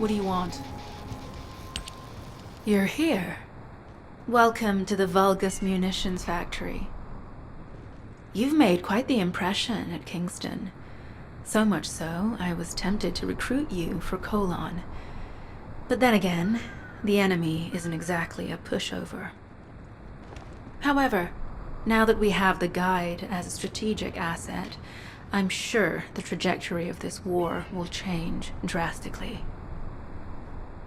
What do you want? You're here. Welcome to the Vulgus Munitions Factory. You've made quite the impression at Kingston. So much so, I was tempted to recruit you for Colon. But then again, the enemy isn't exactly a pushover. However, now that we have the guide as a strategic asset, I'm sure the trajectory of this war will change drastically.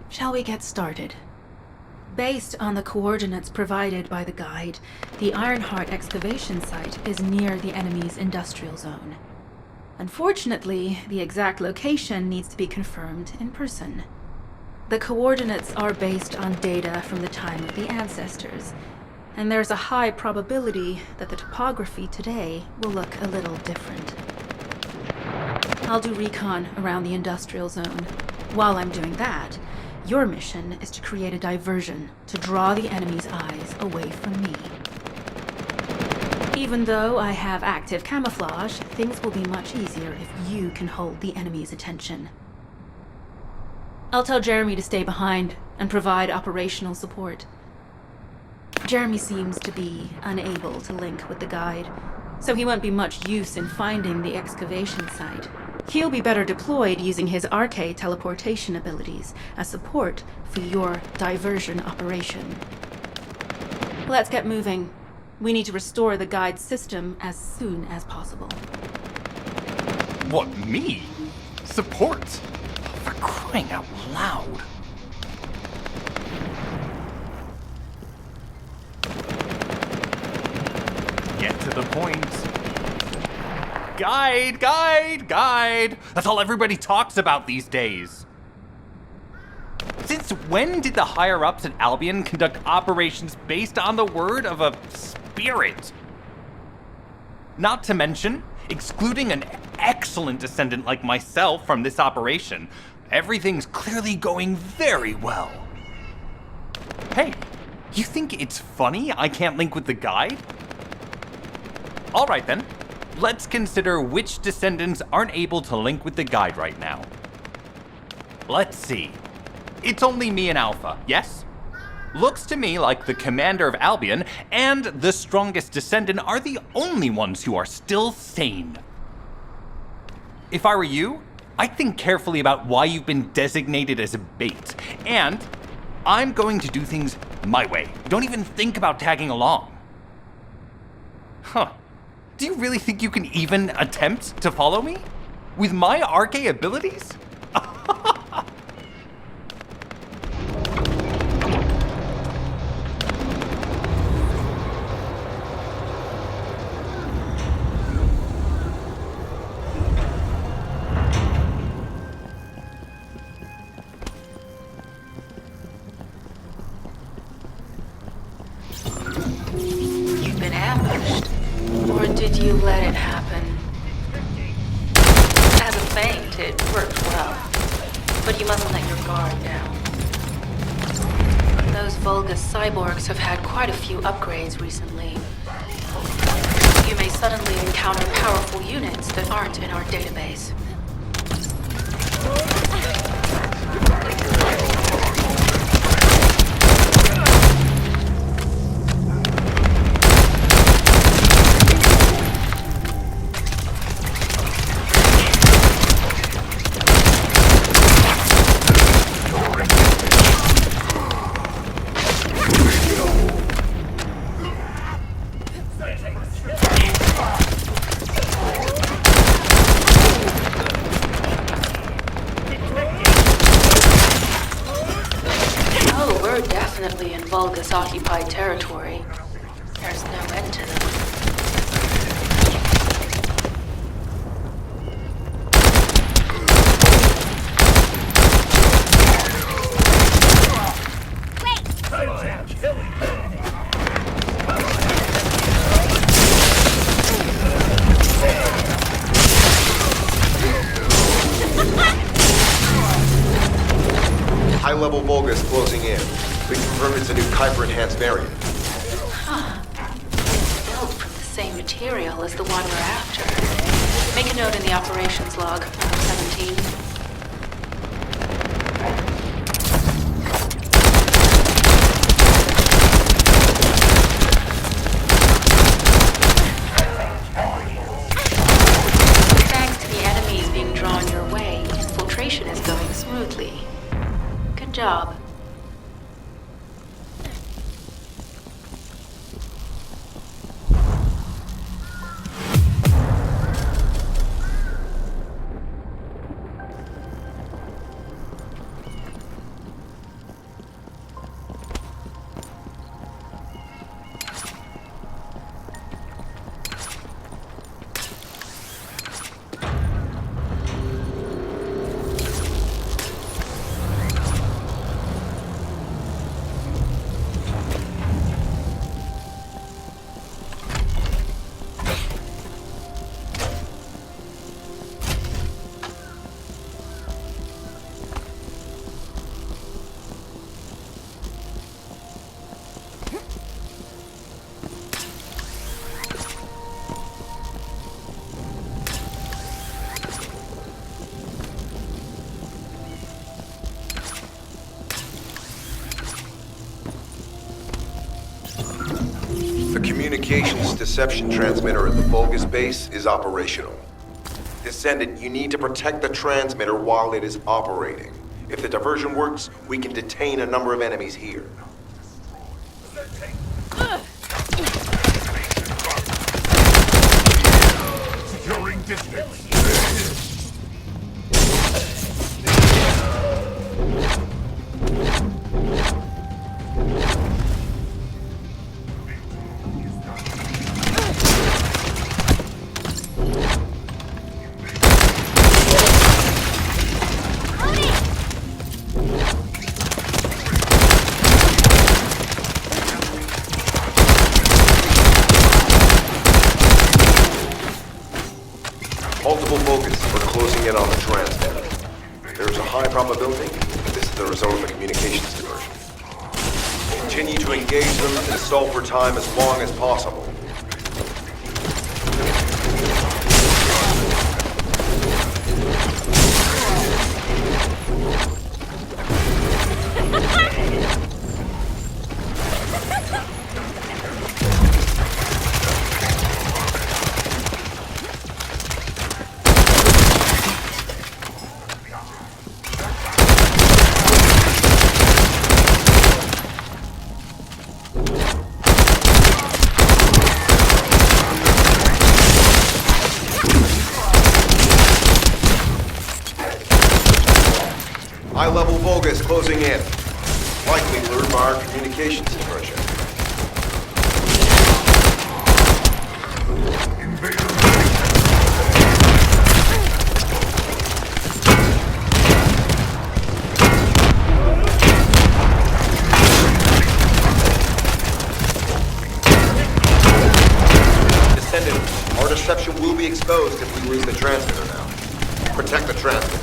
Shall we get started? Based on the coordinates provided by the guide, the Ironheart excavation site is near the enemy's industrial zone. Unfortunately, the exact location needs to be confirmed in person. The coordinates are based on data from the time of the ancestors, and there's a high probability that the topography today will look a little different. I'll do recon around the industrial zone. While I'm doing that, your mission is to create a diversion to draw the enemy's eyes away from me. Even though I have active camouflage, things will be much easier if you can hold the enemy's attention. I'll tell Jeremy to stay behind and provide operational support. Jeremy seems to be unable to link with the guide, so he won't be much use in finding the excavation site. He'll be better deployed using his RK teleportation abilities as support for your diversion operation. Let's get moving. We need to restore the guide's system as soon as possible. What, me? Support? For crying out loud. Get to the point. Guide, guide, guide. That's all everybody talks about these days. Since when did the higher-ups at Albion conduct operations based on the word of a spirit? Not to mention, excluding an excellent descendant like myself from this operation, everything's clearly going very well. Hey, you think it's funny I can't link with the guide? All right then. Let's consider which descendants aren't able to link with the guide right now. Let's see. It's only me and Alpha, yes? Looks to me like the commander of Albion and the strongest descendant are the only ones who are still sane. If I were you, I'd think carefully about why you've been designated as a bait, and I'm going to do things my way. Don't even think about tagging along. Huh. Do you really think you can even attempt to follow me? With my RK abilities? You've been ambushed. Or did you let it happen? As a feint, it worked well. But you mustn't let your guard down. Those Vulgus cyborgs have had quite a few upgrades recently. You may suddenly encounter powerful units that aren't in our database. Definitely in Vulgus-occupied territory. There's no end to them. High-level Vulgus closing in. We confirm it's a new Kuiper-enhanced variant. Huh. It's built from the same material as the one we're after. Make a note in the operations log, 17. Thanks to the enemies being drawn your way, infiltration is going smoothly. Good job. The communications deception transmitter at the Vulgus base is operational. Descendant, you need to protect the transmitter while it is operating. If the diversion works, we can detain a number of enemies here. Securing distance. Multiple Vulgus are closing in on the transmitter. There is a high probability that this is the result of a communications diversion. Continue to engage them and stall for time as long as possible. High-level Vulgus closing in. Likely lured by our communications impression. Descendant, our deception will be exposed if we lose the transmitter now. Protect the transmitter.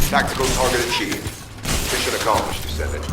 Tactical target achieved. Mission accomplished, Descendant.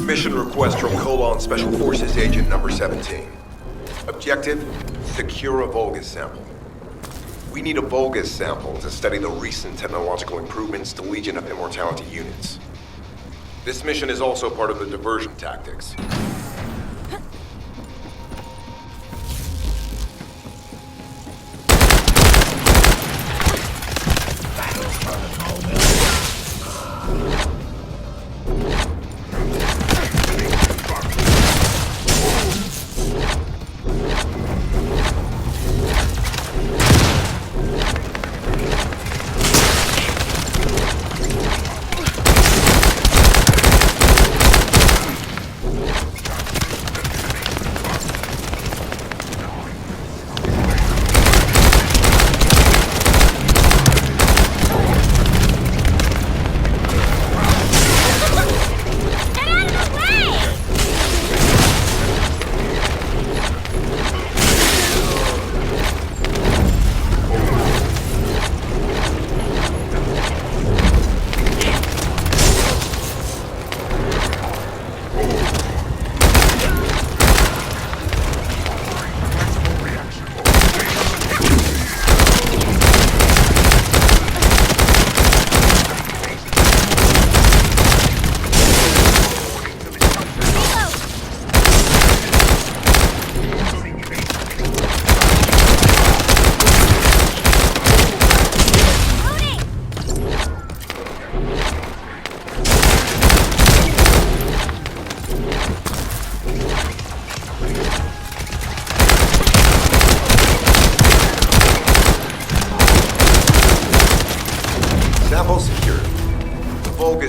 Mission request from Colon Special Forces Agent number 17. Objective, secure a Vulgus sample. We need a Vulgus sample to study the recent technological improvements to Legion of Immortality units. This mission is also part of the diversion tactics.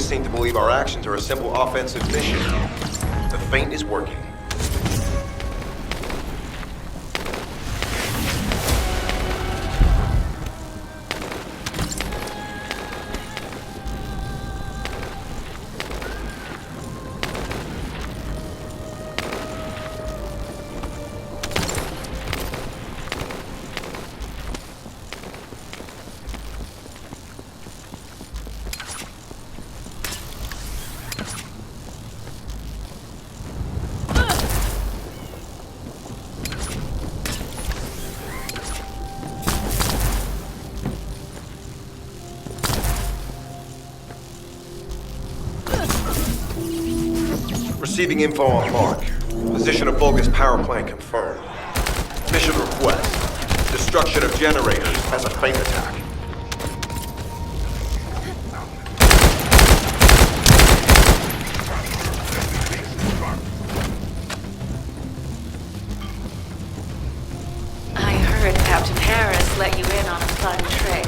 seem to believe our actions are a simple offensive mission. The feint is working. Receiving info on mark. Position of Vulgus power plant confirmed. Mission request. Destruction of generators as a feint attack. I heard Captain Harris let you in on a fun trick.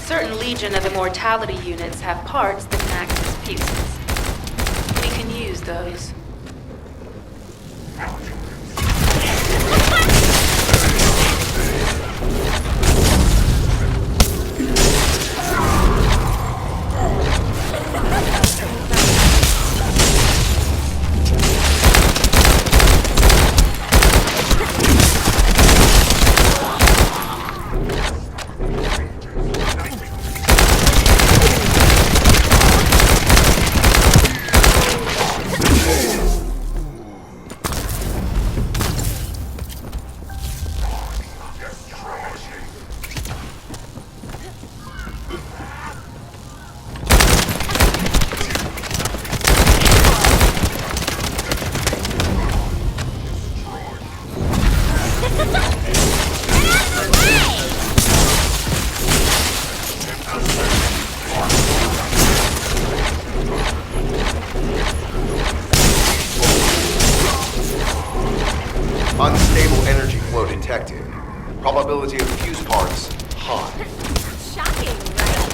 Certain Legion of Immortality units have parts that can act as fuses. We can use those. Unstable energy flow detected. Probability of fuse parts high. Shocking, right?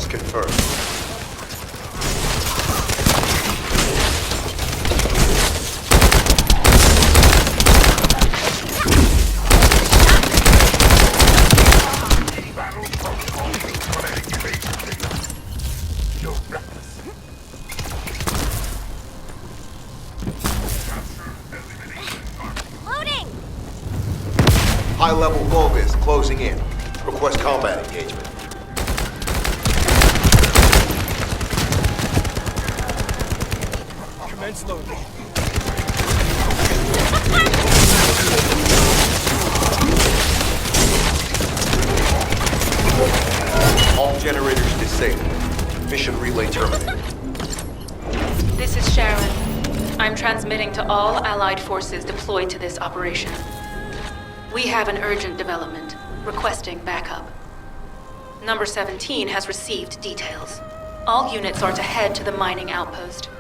confirmed. Battle protocol activated. You're reckless. Capture elimination target. Loading! High-level Vulgus closing in. Request combat engagement. Commence loading. All generators disabled. Mission relay terminated. This is Sharon. I'm transmitting to all Allied forces deployed to this operation. We have an urgent development, requesting backup. Number 17 has received details. All units are to head to the mining outpost.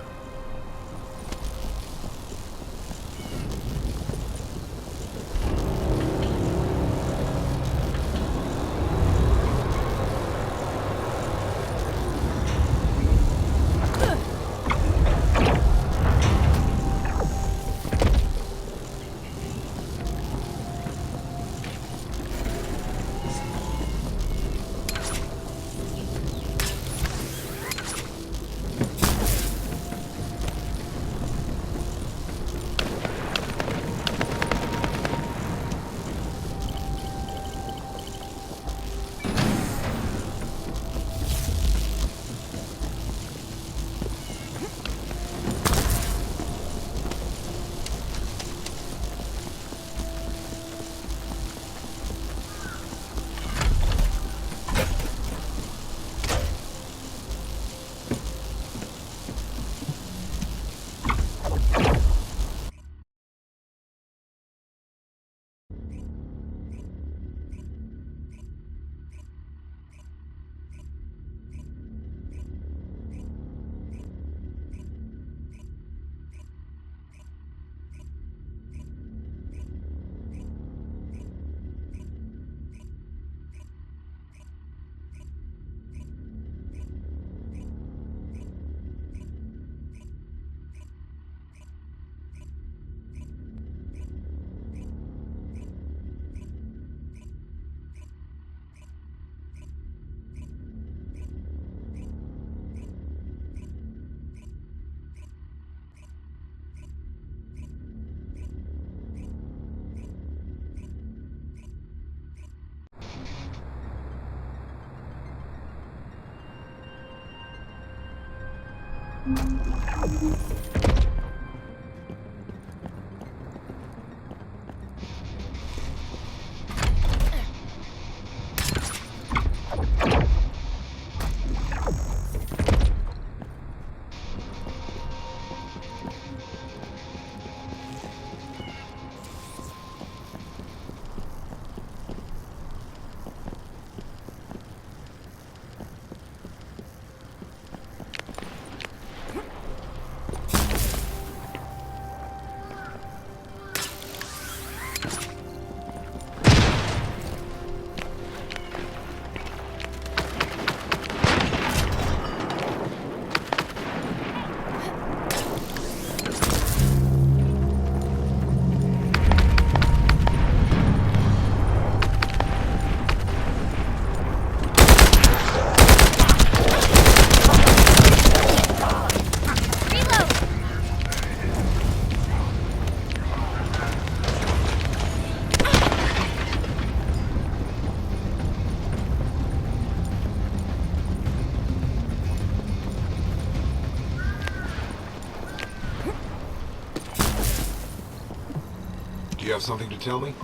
Do you have something to tell me?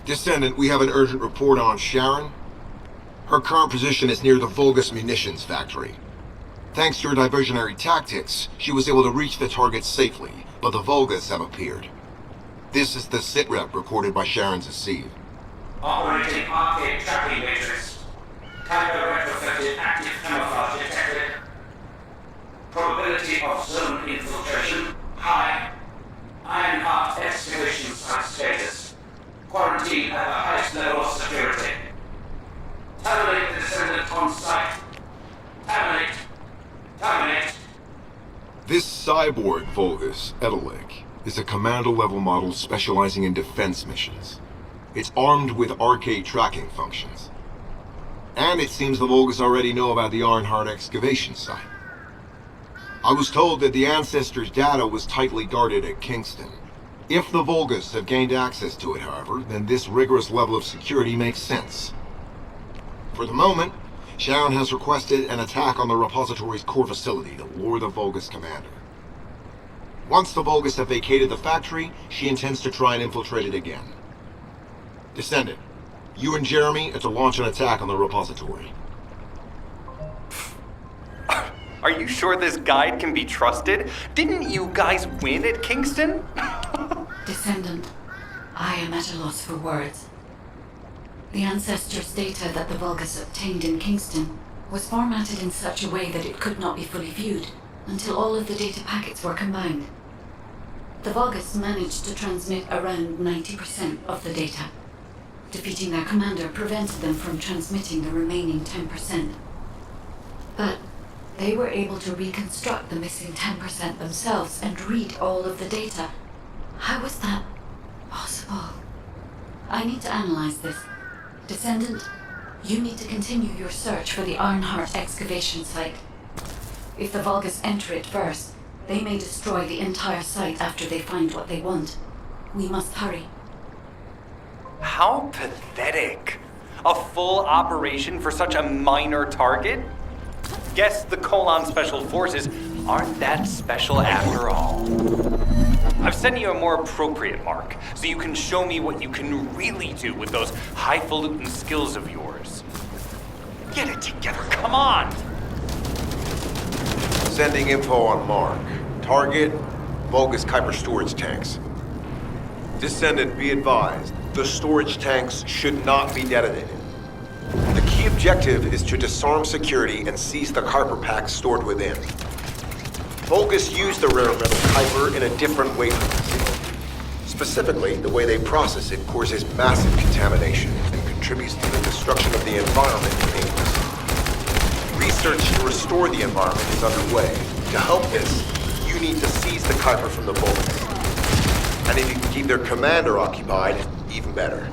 Descendant, we have an urgent report on Sharon. Her current position is near the Vulgus munitions factory. Thanks to her diversionary tactics, she was able to reach the target safely, but the Vulgus have appeared. This is the sitrep recorded by Sharon's Deceive. Operating arcade tracking matrix. Tango retrofitted active camouflage detected. Probability of zone infiltration high. Ironheart excavation site status. Quarantine at the highest level of security. Terminate the Descendant on site. Terminate. Terminate. This cyborg Vulgus, Edelik, is a commando-level model specializing in defense missions. It's armed with arcade tracking functions. And it seems the Vulgus already know about the Arnhart excavation site. I was told that the Ancestors' data was tightly guarded at Kingston. If the Vulgus have gained access to it, however, then this rigorous level of security makes sense. For the moment, Sharon has requested an attack on the repository's core facility to lure the Vulgus commander. Once the Vulgus have vacated the factory, she intends to try and infiltrate it again. Descendant, you and Jeremy are to launch an attack on the repository. Are you sure this guide can be trusted? Didn't you guys win at Kingston? Descendant, I am at a loss for words. The Ancestors' data that the Vulgus obtained in Kingston was formatted in such a way that it could not be fully viewed until all of the data packets were combined. The Vulgus managed to transmit around 90% of the data. Defeating their commander prevented them from transmitting the remaining 10%. But they were able to reconstruct the missing 10% themselves and read all of the data. How was that possible? I need to analyze this. Descendant, you need to continue your search for the Arnhart excavation site. If the Vulgus enter it first, they may destroy the entire site after they find what they want. We must hurry. How pathetic. A full operation for such a minor target? Guess the Colon Special Forces aren't that special after all. I've sent you a more appropriate mark, so you can show me what you can really do with those highfalutin skills of yours. Get it together, come on! Sending info on Mark. Target, Vulgus Kuiper storage tanks. Descendant, be advised, the storage tanks should not be detonated. The key objective is to disarm security and seize the Kuiper packs stored within. Vulgus used the rare metal Kuiper in a different way from this. Specifically, the way they process it causes massive contamination and contributes to the destruction of the environment beneath us. Research to restore the environment is underway. To help this, you need to seize the Kuiper from the Vulgus. And if you can keep their commander occupied, even better.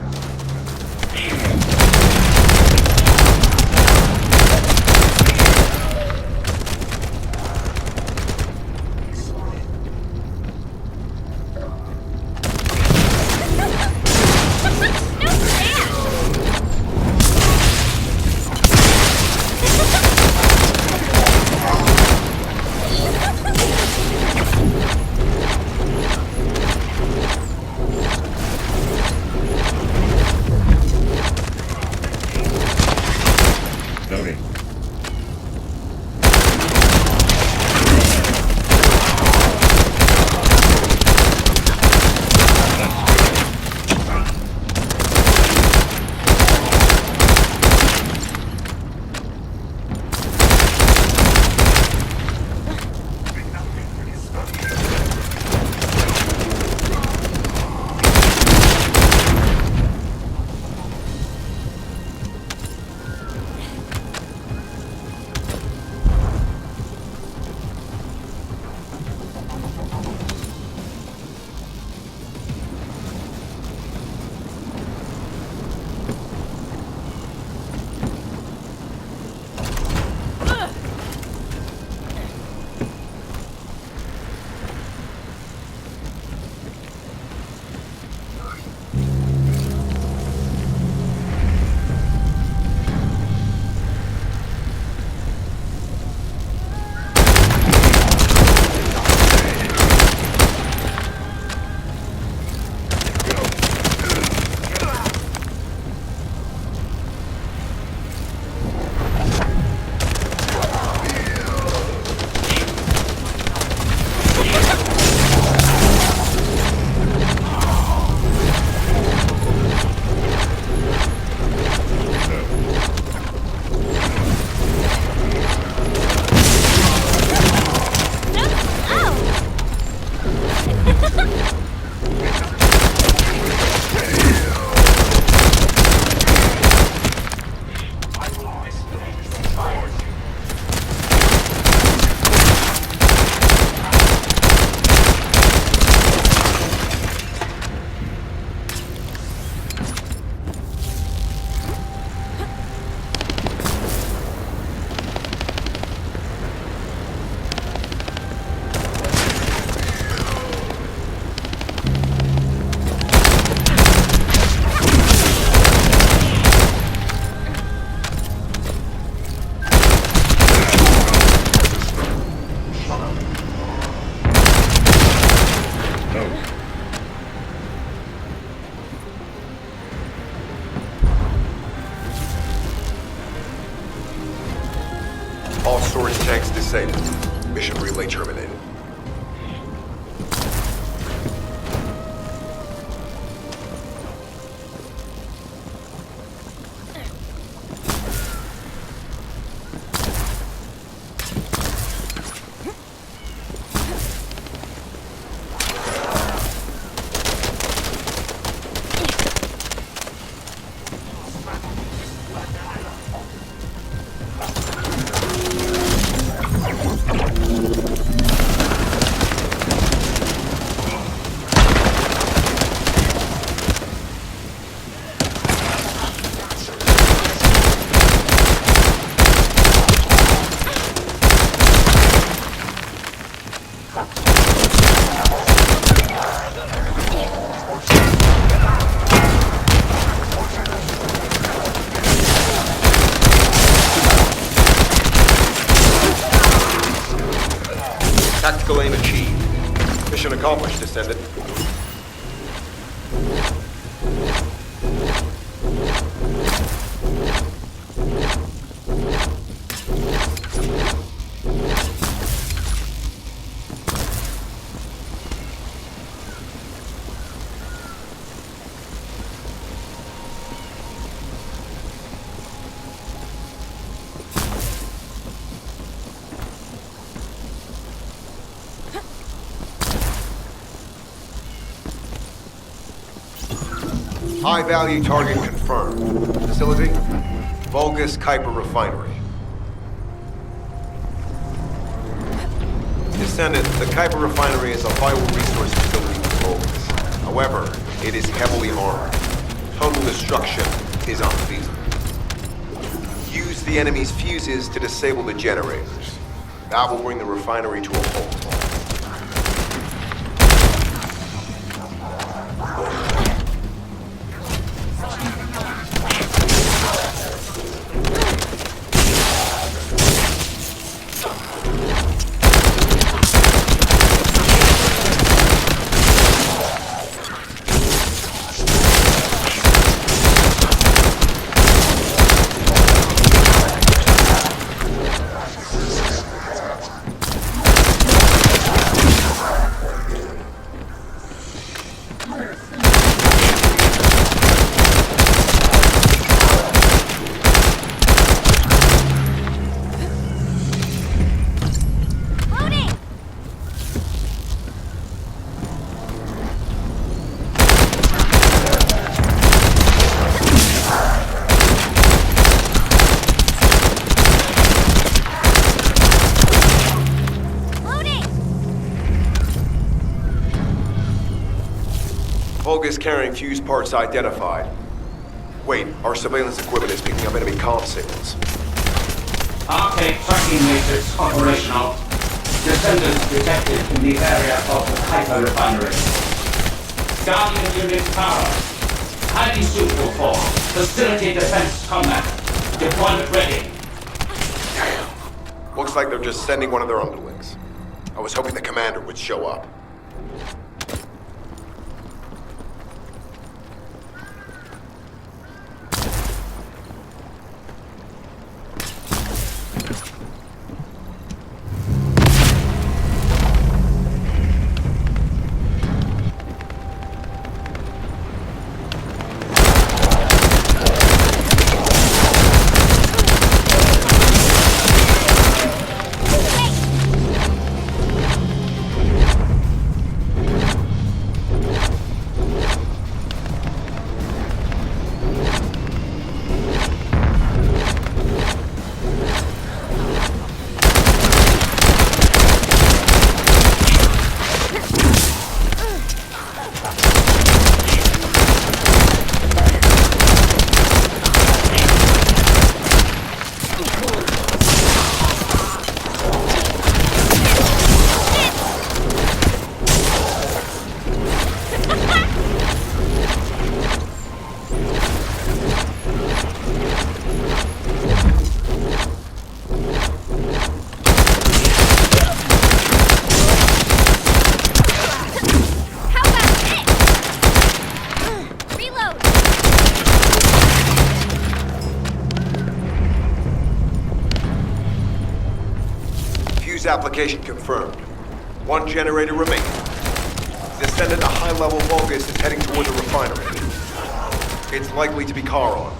terminated. Tactical aim achieved. Mission accomplished, Descendant. High-value target confirmed. Facility? Vulgus Kuiper Refinery. Descendant, the Kuiper Refinery is a vital resource facility for Vulgus. However, it is heavily armored. Total destruction is unfeasible. Use the enemy's fuses to disable the generators. That will bring the refinery to a halt. Vulgus carrying fuse parts identified. Wait, our surveillance equipment is picking up enemy comm signals. Arcade tracking matrix operational. Descendants detected in the area of the Kuiper Refinery. Guardian unit power. Highly suitable for facility defense combat. Deployment ready. Looks like they're just sending one of their underlings. I was hoping the commander would show up. Application confirmed. One generator remaining. Descendant, a high-level Vulgus is heading toward the refinery. It's likely to be Charon.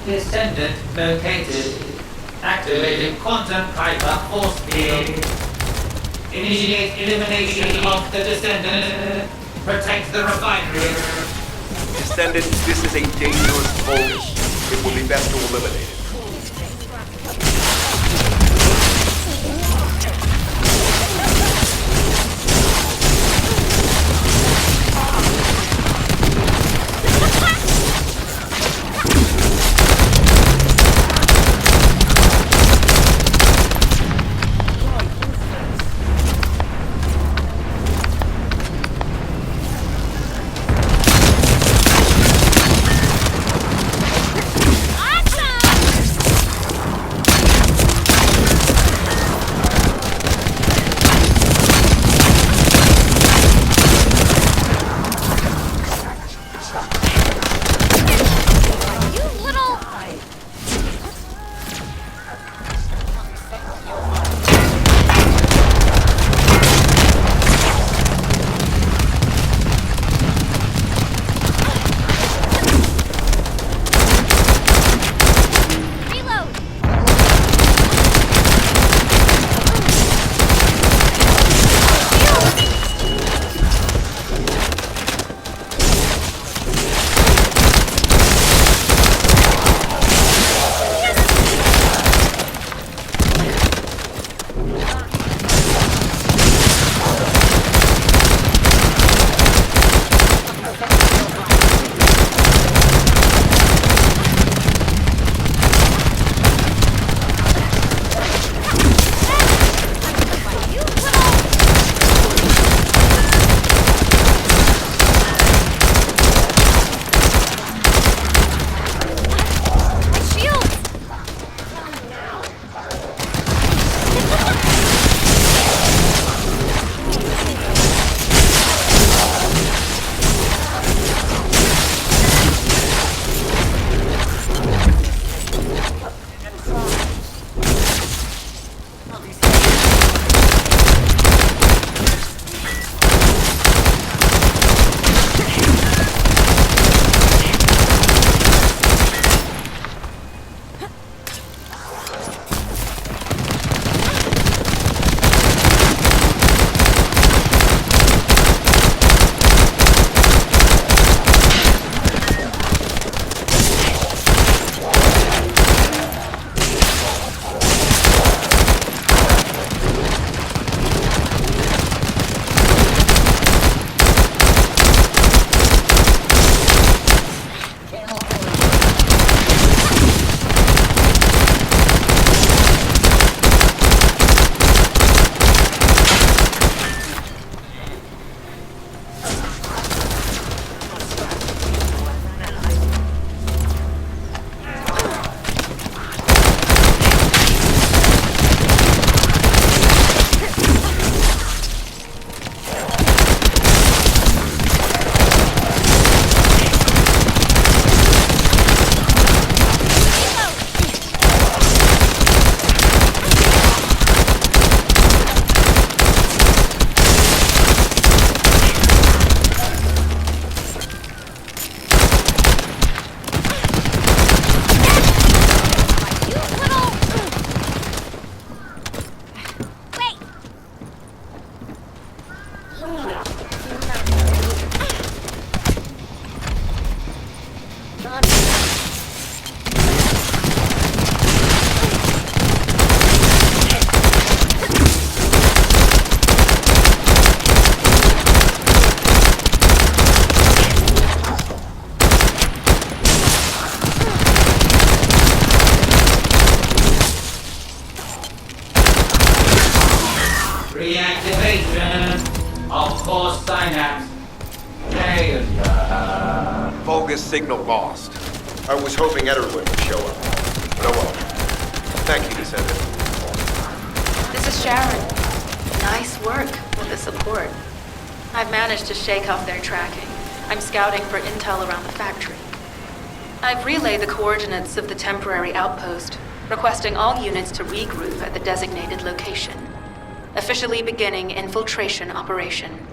Descendant located. Activating quantum hyper force field. Initiate elimination of the Descendant. Protect the refinery. Descendant, this is a dangerous Vulgus. It will be best to eliminate it. Reactivation of core synapse. Failure. Vulgus signal lost. I was hoping Ederlin would show up. Oh well. Thank you, Descendant. This is Sharon. Nice work with the support. I've managed to shake off their tracking. I'm scouting for intel around the factory. I've relayed the coordinates of the temporary outpost, requesting all units to regroup at the designated location. Officially beginning infiltration operation.